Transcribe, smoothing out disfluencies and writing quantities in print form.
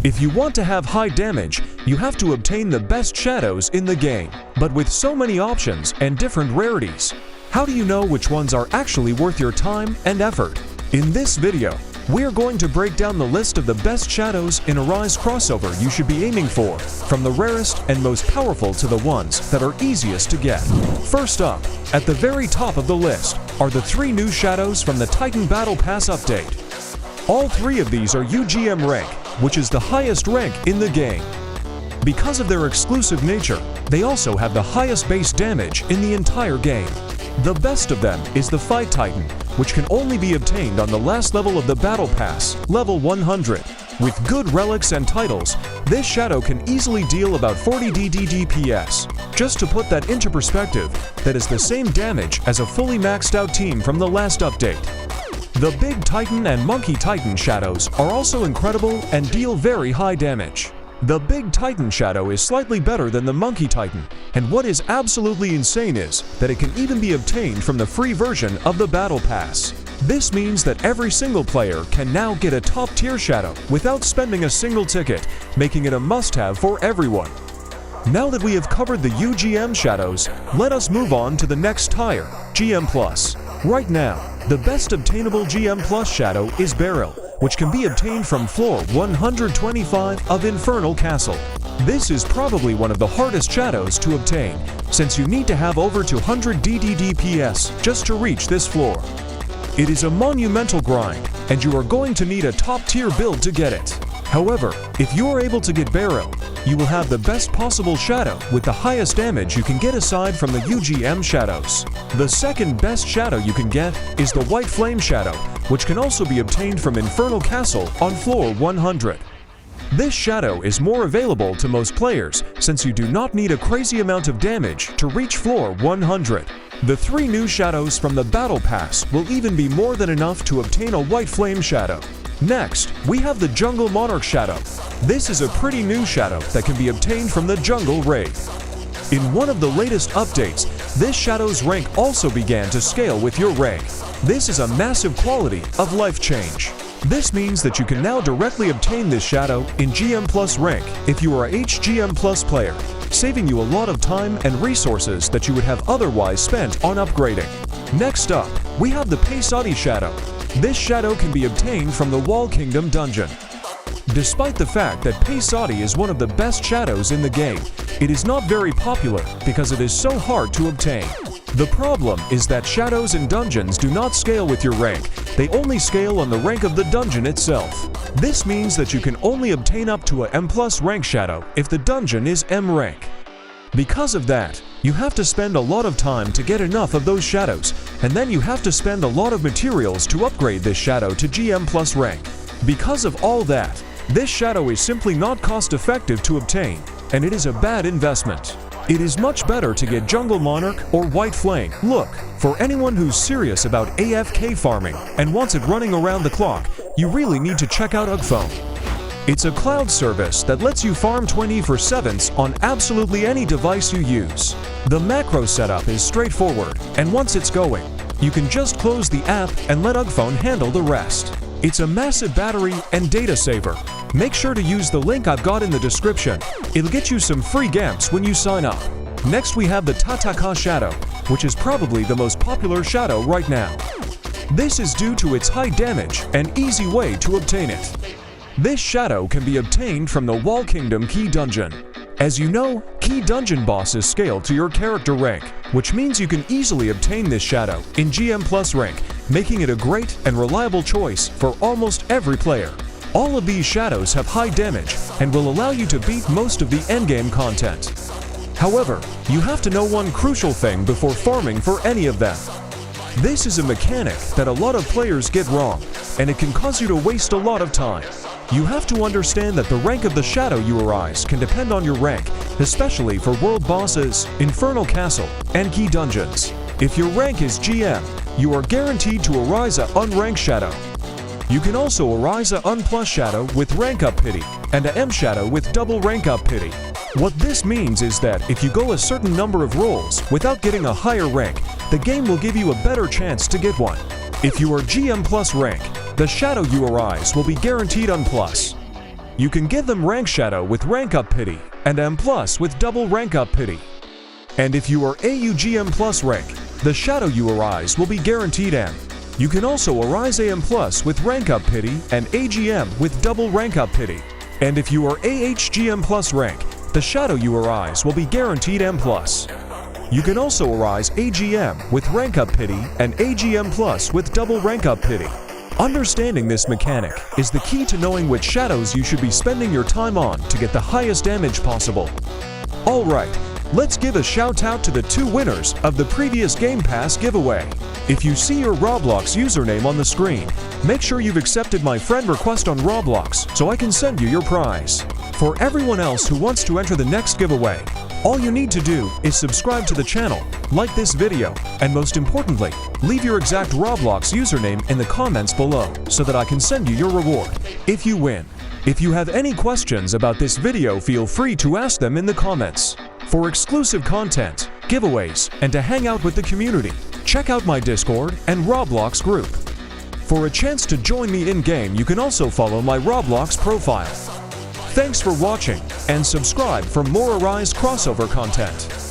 If you want to have high damage, you have to obtain the best shadows in the game. But with so many options and different rarities, how do you know which ones are actually worth your time and effort? In this video, we are going to break down the list of the best shadows in a Rise crossover you should be aiming for, from the rarest and most powerful to the ones that are easiest to get. First up, at the very top of the list, are the 3 new shadows from the Titan Battle Pass update. All 3 of these are UGM rank, which is the highest rank in the game. Because of their exclusive nature, they also have the highest base damage in the entire game. The best of them is the Fight Titan, which can only be obtained on the last level of the Battle Pass, level 100. With good relics and titles, this shadow can easily deal about 40 DPS. Just to put that into perspective, that is the same damage as a fully maxed out team from the last update. The Big Titan and Monkey Titan shadows are also incredible and deal very high damage. The Big Titan shadow is slightly better than the Monkey Titan, and what is absolutely insane is that it can even be obtained from the free version of the Battle Pass. This means that every single player can now get a top-tier shadow without spending a single ticket, making it a must-have for everyone. Now that we have covered the UGM shadows, let us move on to the next tier, GM+. Right now, the best obtainable GM+ shadow is Beryl, which can be obtained from floor 125 of Infernal Castle. This is probably one of the hardest shadows to obtain, since you need to have over 200 DPS just to reach this floor. It is a monumental grind, and you are going to need a top-tier build to get it. However, if you are able to get Beryl, you will have the best possible shadow with the highest damage you can get aside from the UGM shadows. The second best shadow you can get is the White Flame shadow, which can also be obtained from Infernal Castle on floor 100. This shadow is more available to most players since you do not need a crazy amount of damage to reach floor 100. The 3 new shadows from the Battle Pass will even be more than enough to obtain a White Flame shadow. Next, we have the Jungle Monarch shadow. This is a pretty new shadow that can be obtained from the Jungle Raid. In one of the latest updates, this shadow's rank also began to scale with your rank. This is a massive quality of life change. This means that you can now directly obtain this shadow in GM+ rank if you are a HGM+ player, saving you a lot of time and resources that you would have otherwise spent on upgrading. Next up, we have the Paysati shadow. This shadow can be obtained from the Wall Kingdom dungeon. Despite the fact that Paysati is one of the best shadows in the game, it is not very popular because it is so hard to obtain. The problem is that shadows in dungeons do not scale with your rank, they only scale on the rank of the dungeon itself. This means that you can only obtain up to a M+ rank shadow if the dungeon is M rank. Because of that, you have to spend a lot of time to get enough of those shadows, and then you have to spend a lot of materials to upgrade this shadow to GM+ rank. Because of all that, this shadow is simply not cost-effective to obtain, and it is a bad investment. It is much better to get Jungle Monarch or White Flame. Look, for anyone who's serious about AFK farming and wants it running around the clock, you really need to check out Ugphone. It's a cloud service that lets you farm 24/7 on absolutely any device you use. The macro setup is straightforward, and once it's going, you can just close the app and let Ugphone handle the rest. It's a massive battery and data saver. Make sure to use the link I've got in the description. It'll get you some free gamps when you sign up. Next we have the Tataka shadow, which is probably the most popular shadow right now. This is due to its high damage and easy way to obtain it. This shadow can be obtained from the Wall Kingdom Key Dungeon. As you know, Key Dungeon bosses scale to your character rank, which means you can easily obtain this shadow in GM+ rank, making it a great and reliable choice for almost every player. All of these shadows have high damage and will allow you to beat most of the endgame content. However, you have to know one crucial thing before farming for any of them. This is a mechanic that a lot of players get wrong, and it can cause you to waste a lot of time. You have to understand that the rank of the shadow you arise can depend on your rank, especially for world bosses, Infernal Castle, and key dungeons. If your rank is GM, you are guaranteed to arise a unranked shadow. You can also arise a Un+ shadow with rank up pity, and a M shadow with double rank up pity. What this means is that if you go a certain number of rolls without getting a higher rank, the game will give you a better chance to get one. If you are GM+ rank, the shadow you arise will be guaranteed Un+. You can give them rank shadow with rank up pity and M+ with double rank up pity. And if you are AUGM+ rank, the shadow you arise will be guaranteed M. You can also arise AM+ with rank up pity and AGM with double rank up pity. And if you are AHGM+ rank, the shadow you arise will be guaranteed M+. You can also arise AGM with rank up pity and AGM+ with double rank up pity. Understanding this mechanic is the key to knowing which shadows you should be spending your time on to get the highest damage possible. Alright, let's give a shout out to the 2 winners of the previous Game Pass giveaway. If you see your Roblox username on the screen, make sure you've accepted my friend request on Roblox so I can send you your prize. For everyone else who wants to enter the next giveaway, all you need to do is subscribe to the channel, like this video, and most importantly, leave your exact Roblox username in the comments below so that I can send you your reward if you win. If you have any questions about this video, feel free to ask them in the comments. For exclusive content, giveaways, and to hang out with the community, check out my Discord and Roblox group. For a chance to join me in-game, you can also follow my Roblox profile. Thanks for watching, and subscribe for more Arise crossover content.